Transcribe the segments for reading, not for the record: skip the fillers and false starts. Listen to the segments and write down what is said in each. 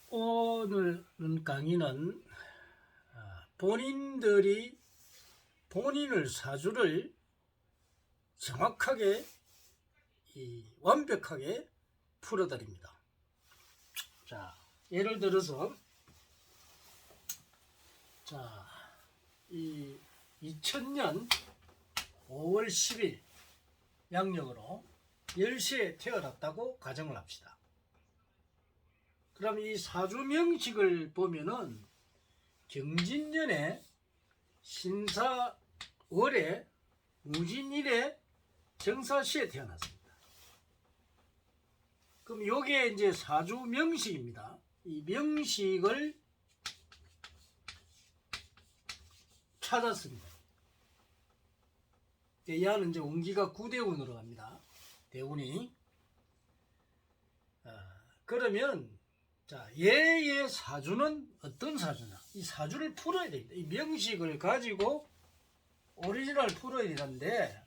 오늘 강의는 본인들이 본인을 사주를 정확하게 완벽하게 풀어드립니다. 자, 예를 들어서 이 2000년 5월 10일 양력으로 10시에 태어났다고 가정을 합시다. 그럼 이 사주 명식을 보면은 경진년에 신사월에 무진일에 정사시에 태어났습니다. 그럼 요게 이제 사주 명식입니다. 이 명식을 찾았습니다. 얘는 이제 운기가 구대운으로 갑니다. 대운이. 그러면 얘의 사주는 어떤 사주냐? 이 사주를 풀어야 됩니다. 이 명식을 가지고 오리지널 풀어야 되는데,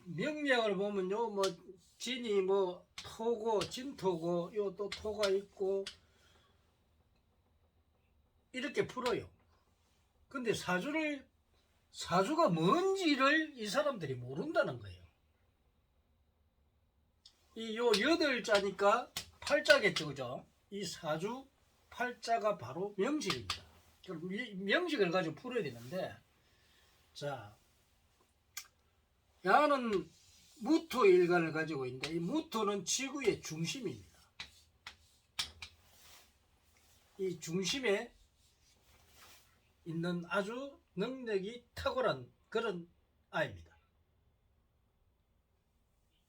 명량을 보면요, 진이 토고, 진토고, 요 또 토가 있고, 이렇게 풀어요. 근데 사주가 뭔지를 이 사람들이 모른다는 거예요. 요 8자니까 8자겠죠, 그죠? 이 사주 8자가 바로 명식입니다. 그럼 이 명식을 가지고 풀어야 되는데, 야는 무토 일간을 가지고 있는데, 이 무토는 지구의 중심입니다. 이 중심에 있는 아주 능력이 탁월한 그런 아이입니다.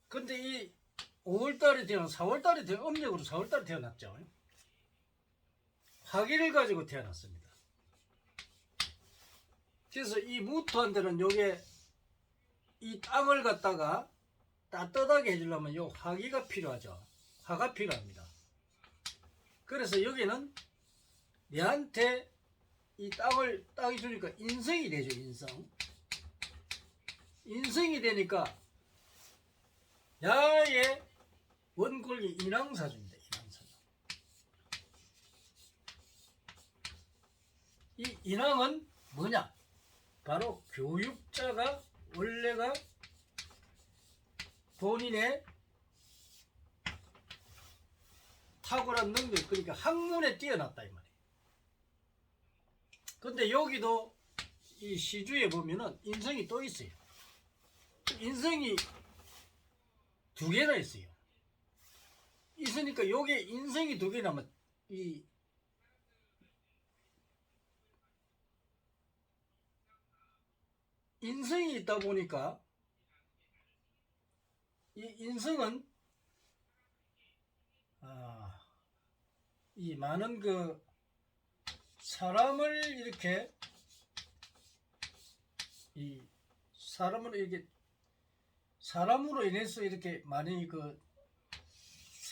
근데 이 5월달에 태어난 4월달에 음력으로 4월달에 태어났죠. 화기를 가지고 태어났습니다. 그래서 이 무토한테는 요게 이 땅을 갖다가 따뜻하게 해주려면 요 화기가 필요하죠. 화가 필요합니다. 그래서 여기는 얘한테 이 땅이 주니까 인성이 되죠. 인성이 되니까 야의 원골이 인왕사주입니다. 이 인왕은 뭐냐? 바로 교육자가 원래가 본인의 탁월한 능력, 그러니까 학문에 뛰어났다 이 말이에요. 근데 여기도 이 시주에 보면은 인성이 또 있어요. 인성이 2개나 있어요. 있으니까 요게 인성이 2개나면 이 인성이 있다 보니까 이 인성은 이 많은 사람을 이렇게 사람으로 인해서 이렇게 많이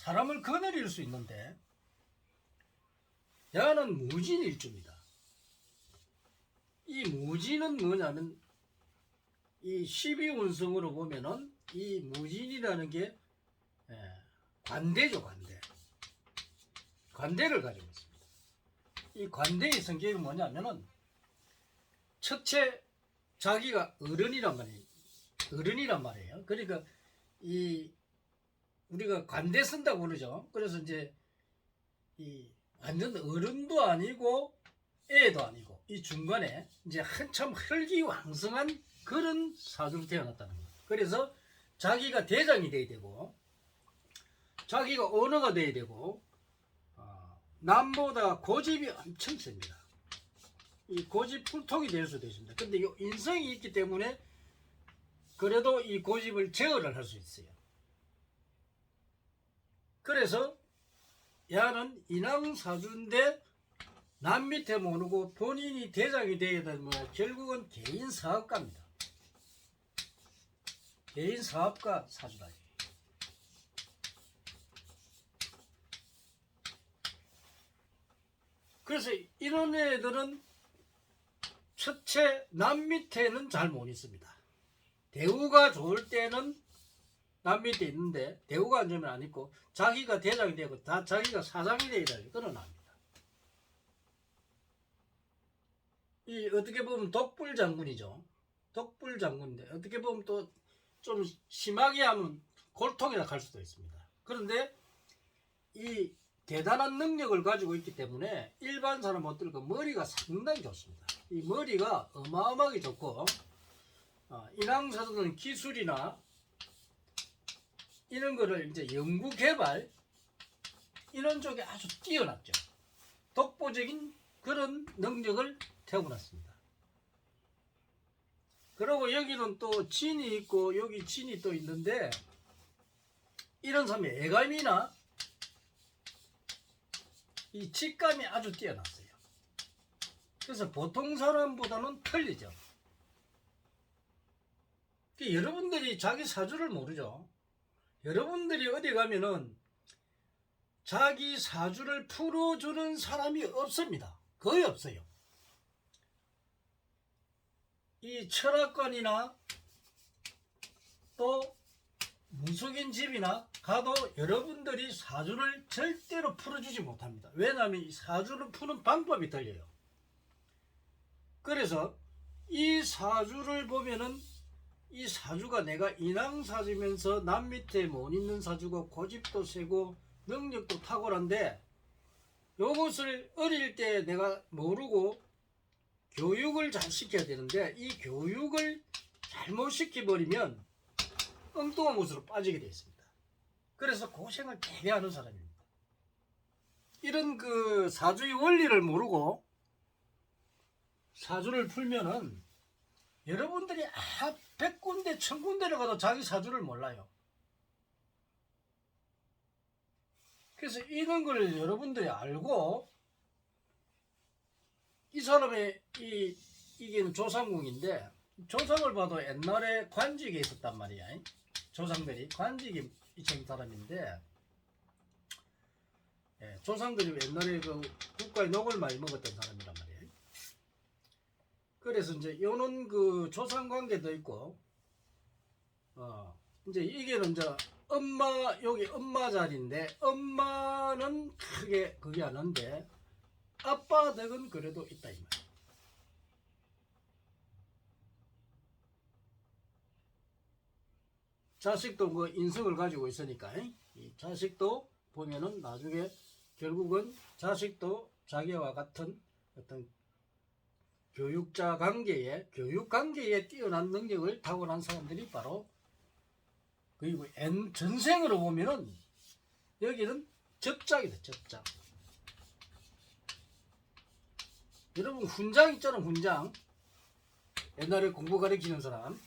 사람을 거느릴 수 있는데, 야는 무진일주입니다. 이 무진은 뭐냐면 이 12운성으로 보면은 이 무진이라는 게 관대죠. 관대를 가지고 있습니다. 이 관대의 성격이 뭐냐면은 첫째 자기가 어른이란 말이에요. 그러니까 우리가 관대 쓴다고 그러죠. 그래서 이제 완전 어른도 아니고 애도 아니고 이 중간에 이제 한참 혈기왕성한 그런 사주로 태어났다는 거예요. 그래서 자기가 대장이 돼야 되고, 자기가 언어가 돼야 되고, 남보다 고집이 엄청 셉니다. 이 고집 풀통이 될 수도 있습니다. 근데 이 인성이 있기 때문에 그래도 이 고집을 제어를 할 수 있어요. 그래서 야는 인왕사주인데 남 밑에 모르고 본인이 대장이 되게 되면 결국은 개인 사업가입니다. 개인 사업가 사주다. 그래서 이런 애들은 첫째 남 밑에는 잘 못 있습니다. 대우가 좋을 때는 남 밑에 있는데 대우가 안 좋으면 안 있고 자기가 대장이 되고 다 자기가 사장이 되어야 그런 합니다. 이 어떻게 보면 독불 장군이죠. 독불 장군인데 어떻게 보면 또 좀 심하게 하면 골통이라 할 수도 있습니다. 그런데 이 대단한 능력을 가지고 있기 때문에 일반 사람 못 들고 머리가 상당히 좋습니다. 이 머리가 어마어마하게 좋고 인왕사주는 기술이나 이런 거를 이제 연구 개발 이런 쪽에 아주 뛰어났죠. 독보적인 그런 능력을 태어났습니다. 그리고 여기는 또 진이 있고 여기 진이 또 있는데 이런 사람이 애감이나 이 직감이 아주 뛰어났어요. 그래서 보통 사람보다는 틀리죠. 여러분들이 자기 사주를 모르죠. 여러분들이 어디 가면은 자기 사주를 풀어주는 사람이 없습니다. 거의 없어요. 이 철학관이나 또 무속인 집이나 가도 여러분들이 사주를 절대로 풀어주지 못합니다. 왜냐하면 이 사주를 푸는 방법이 틀려요. 그래서 이 사주를 보면은 이 사주가 내가 인왕사주면서 남 밑에 못 있는 사주고 고집도 세고 능력도 탁월한데 요것을 어릴 때 내가 모르고 교육을 잘 시켜야 되는데 이 교육을 잘못 시켜버리면 엉뚱한 곳으로 빠지게 되어 있습니다. 그래서 고생을 되게 하는 사람입니다. 이런 그 사주의 원리를 모르고 사주를 풀면은 여러분들이 100군데 1000군데를 가도 자기 사주를 몰라요. 그래서 이런 걸 여러분들이 알고 이 사람의 이게 조상궁인데 조상을 봐도 옛날에 관직에 있었단 말이야. 조상들이 관직이 있던 사람인데 조상들이 옛날에 그 국가의 녹을 많이 먹었던 사람이란 말이에요. 그래서 이제 요는 그 조상 관계도 있고 이제 이게는 이제 여기 엄마 자리인데 엄마는 크게 그게 안 한데 아빠 덕은 그래도 있다 이 말이에요. 자식도 뭐 인성을 가지고 있으니까 이 자식도 보면은 나중에 결국은 자식도 자기와 같은 어떤 교육 관계에 뛰어난 능력을 타고난 사람들이 바로 그리고 전생으로 보면은 여기는 접작이다. 접작. 여러분 훈장 있잖아. 훈장. 옛날에 공부 가르치는 사람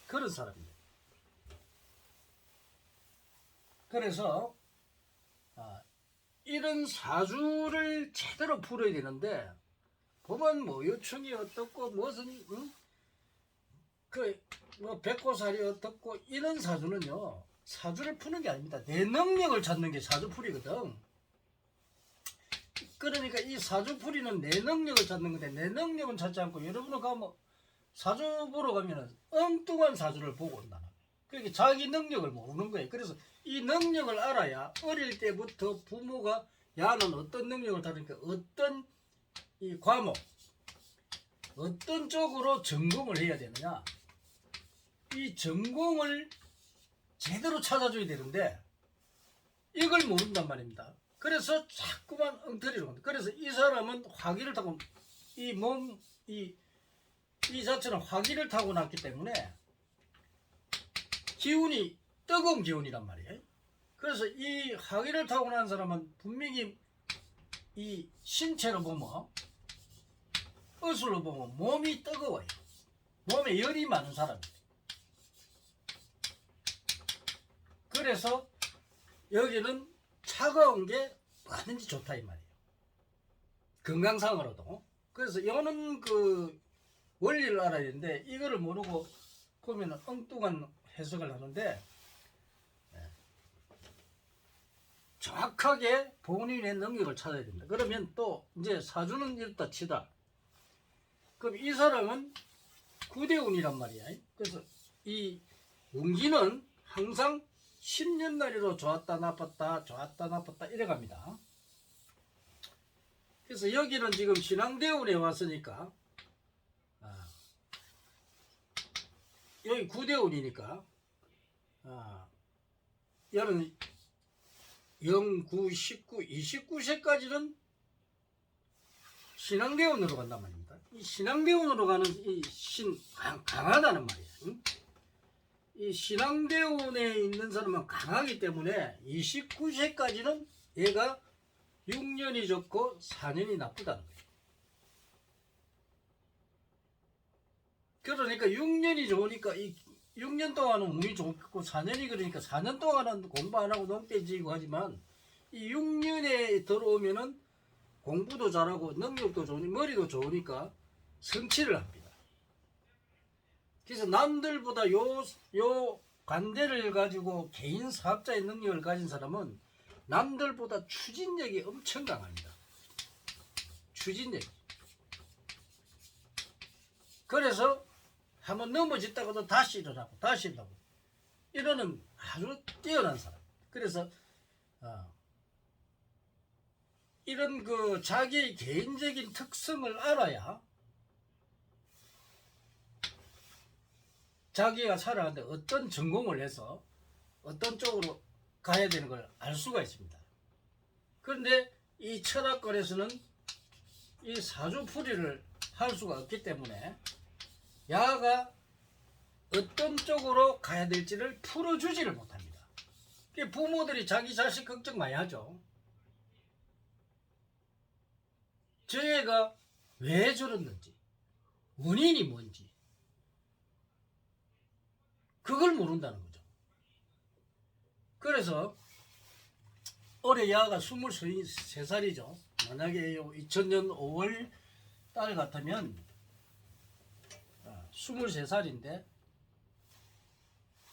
그런 사람입니다. 그래서 이런 사주를 제대로 풀어야 되는데 보면 뭐 요충이 어떻고 무슨 뭐 백호살이 어떻고 이런 사주는요 사주를 푸는 게 아닙니다. 내 능력을 찾는 게 사주풀이거든. 그러니까 이 사주풀이는 내 능력을 찾는 건데 내 능력은 찾지 않고 여러분은 가면 사주 보러 가면은 엉뚱한 사주를 보고 온다. 그러니까 자기 능력을 모르는 거예요. 그래서 이 능력을 알아야 어릴 때부터 부모가 야는 어떤 능력을 다루니까 어떤 이 과목 어떤 쪽으로 전공을 해야 되느냐 이 전공을 제대로 찾아줘야 되는데 이걸 모른단 말입니다. 그래서 자꾸만 엉터리로 간다. 그래서 이 사람은 화기를 타고 이 자체는 화기를 타고났기 때문에 기운이 뜨거운 기운이란 말이에요. 그래서 이 화기를 타고난 사람은 분명히 이 신체로 보면 의술로 보면 몸이 뜨거워요. 몸에 열이 많은 사람입니다. 그래서 여기는 차가운 게 뭐든지 좋다 이 말이에요. 건강상으로도. 그래서 이거는 그 원리를 알아야 되는데 이거를 모르고 보면 엉뚱한 해석을 하는데 정확하게 본인의 능력을 찾아야 된다. 그러면 또 이제 사주는 이렇다 치다. 그럼 이 사람은 구대운이란 말이야. 그래서 이 운기는 항상 10년 단위로 좋았다 나빴다 좋았다 나빴다 이래 갑니다. 그래서 여기는 지금 신앙대운에 왔으니까 여기 구대운이니까 여는 0, 9, 19, 29세까지는 신앙대운으로 간단 말입니다. 이 신앙대운으로 가는 이 강하다는 말이에요. 응? 이 신앙대운에 있는 사람은 강하기 때문에 29세까지는 얘가 6년이 좋고 4년이 나쁘다는 거예요. 그러니까 6년이 좋으니까 이 6년 동안은 운이 좋고 4년이 그러니까 4년 동안은 공부 안 하고 농떼지고 하지만 이 6년에 들어오면은 공부도 잘하고 능력도 좋으니 머리도 좋으니까 성취를 합니다. 그래서 남들보다 요 관대를 가지고 개인 사업자의 능력을 가진 사람은 남들보다 추진력이 엄청 강합니다. 추진력이. 그래서 한번 넘어졌다가도 다시 일어나고 다시 일어나고 이러는 아주 뛰어난 사람. 그래서 이런 그 자기의 개인적인 특성을 알아야 자기가 살아가는데 어떤 전공을 해서 어떤 쪽으로 가야 되는 걸 알 수가 있습니다. 그런데 이 철학권에서는 이 사주풀이를 할 수가 없기 때문에 야가 어떤 쪽으로 가야 될지를 풀어주지를 못합니다. 부모들이 자기 자식 걱정 많이 하죠. 저 애가 왜 저랬는지 원인이 뭔지 그걸 모른다는 거죠. 그래서 올해 야가 23살이죠. 만약에 2000년 5월 달 같으면 23살인데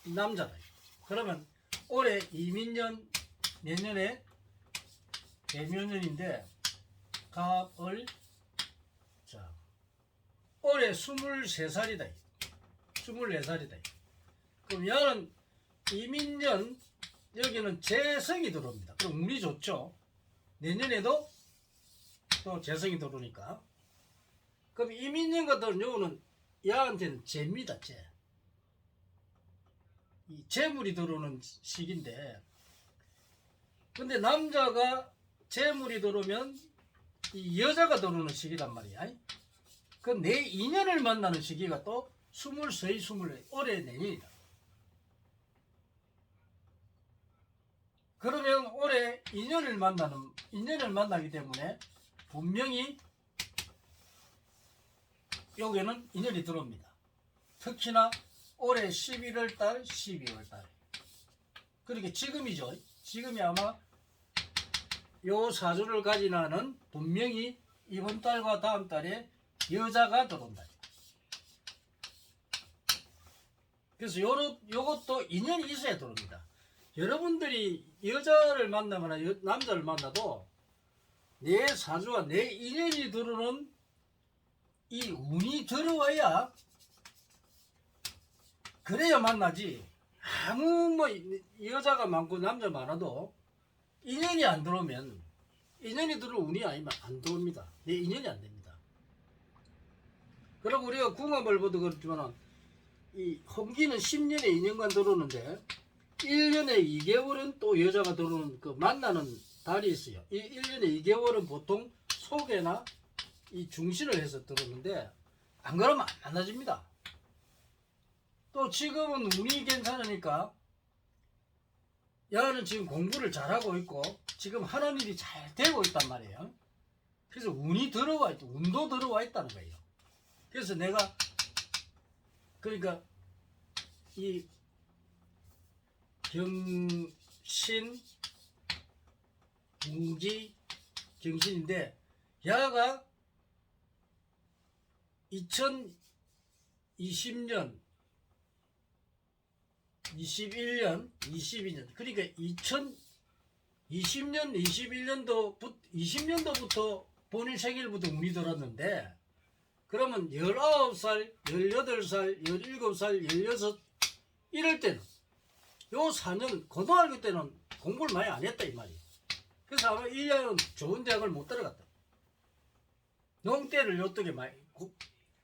남자다. 그러면 올해 이민년 내년에 대묘년인데 갑을 자 올해 23살이다. 24살이다. 그럼 야는 이민년 여기는 재성이 들어옵니다. 그럼 운이 좋죠. 내년에도 또 재성이 들어오니까. 그럼 이민년 같은 경우는 야한테는 재입니다. 재. 이 재물이 들어오는 시기인데 근데 남자가 재물이 들어오면 이 여자가 들어오는 시기란 말이야. 그 내 인연을 만나는 시기가 또 23, 24 올해 내년이다. 그러면 올해 인연을 만나기 때문에 분명히 여기에는 인연이 들어옵니다. 특히나 올해 11월 달, 12월 달. 그러니까 지금이죠. 지금이 아마 요 사주를 가진 아는 분명히 이번 달과 다음 달에 여자가 들어온다. 그래서 요것도 인연이 있어야 들어옵니다. 여러분들이 여자를 만나거나 남자를 만나도 내 사주와 내 인연이 들어오는 이 운이 들어와야 그래야 만나지. 아무 뭐 여자가 많고 남자 많아도 인연이 안 들어오면 인연이 들어올 운이 아니면 안 들어옵니다. 내 인연이 안 됩니다. 그리고 우리가 궁합을 보도 그렇지만 이 홍기는 10년에 2년간 들어오는데 1년에 2개월은 또 여자가 들어오는 그 만나는 달이 있어요. 이 1년에 2개월은 보통 소개나 이 중신을 해서 들어오는데 안 그러면 안 만나집니다. 또 지금은 운이 괜찮으니까 야는 지금 공부를 잘하고 있고 지금 하는 일이 잘 되고 있단 말이에요. 그래서 운이 들어와 있다. 운도 들어와 있다는 거예요. 그래서 내가 그러니까 이 경신 운기 경신인데 야가 2020년 21년 22년 그러니까 2020년 20년도부터 본인 생일부터 운이 들었는데 그러면 19살 18살 17살 16 이럴 때는 요 4년 고등학교 때는 공부를 많이 안 했다 이 말이에요. 그래서 아마 1년은 좋은 대학을 못 들어갔다. 농대를 어떻게 많이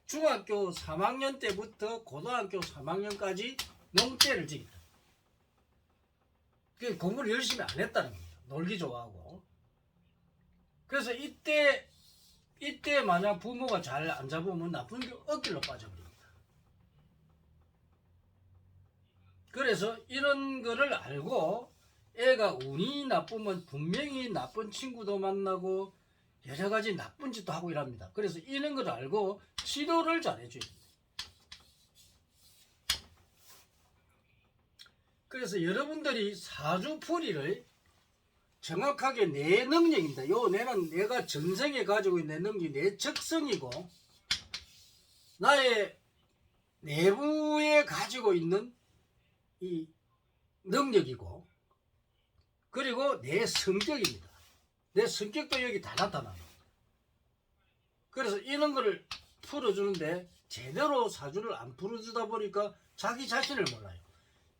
중학교 3학년 때부터 고등학교 3학년까지 농대를 지겠다. 그 공부를 열심히 안 했다는 겁니다. 놀기 좋아하고. 그래서 이때 만약 부모가 잘 안 잡으면 나쁜 길로 빠져버립니다. 그래서 이런 거를 알고 애가 운이 나쁘면 분명히 나쁜 친구도 만나고 여러 가지 나쁜 짓도 하고 이랍니다. 그래서 이런 걸 알고 지도를 잘 해줘야 됩니다. 그래서 여러분들이 사주풀이를 정확하게 내 능력입니다. 요 내는 내가 전생에 가지고 있는 능력이 내 적성이고 나의 내부에 가지고 있는 이 능력이고 그리고 내 성격입니다. 내 성격도 여기 다 나타납니다. 그래서 이런 거를 풀어주는데 제대로 사주를 안 풀어주다 보니까 자기 자신을 몰라요.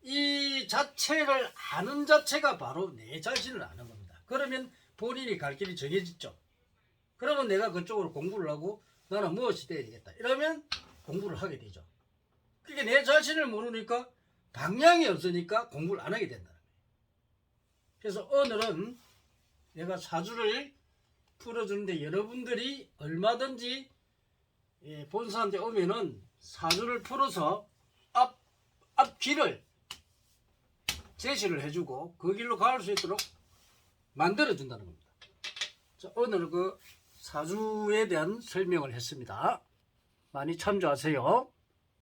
이 자체를 아는 자체가 바로 내 자신을 아는 겁니다. 그러면 본인이 갈 길이 정해졌죠. 그러면 내가 그쪽으로 공부를 하고 나는 무엇이 돼야 되겠다. 이러면 공부를 하게 되죠. 그러니까 내 자신을 모르니까 방향이 없으니까 공부를 안 하게 된다. 그래서 오늘은 내가 사주를 풀어주는데 여러분들이 얼마든지 본사한테 오면은 사주를 풀어서 앞길을 제시를 해주고 그 길로 갈 수 있도록 만들어준다는 겁니다. 자, 오늘 그 사주에 대한 설명을 했습니다. 많이 참조하세요.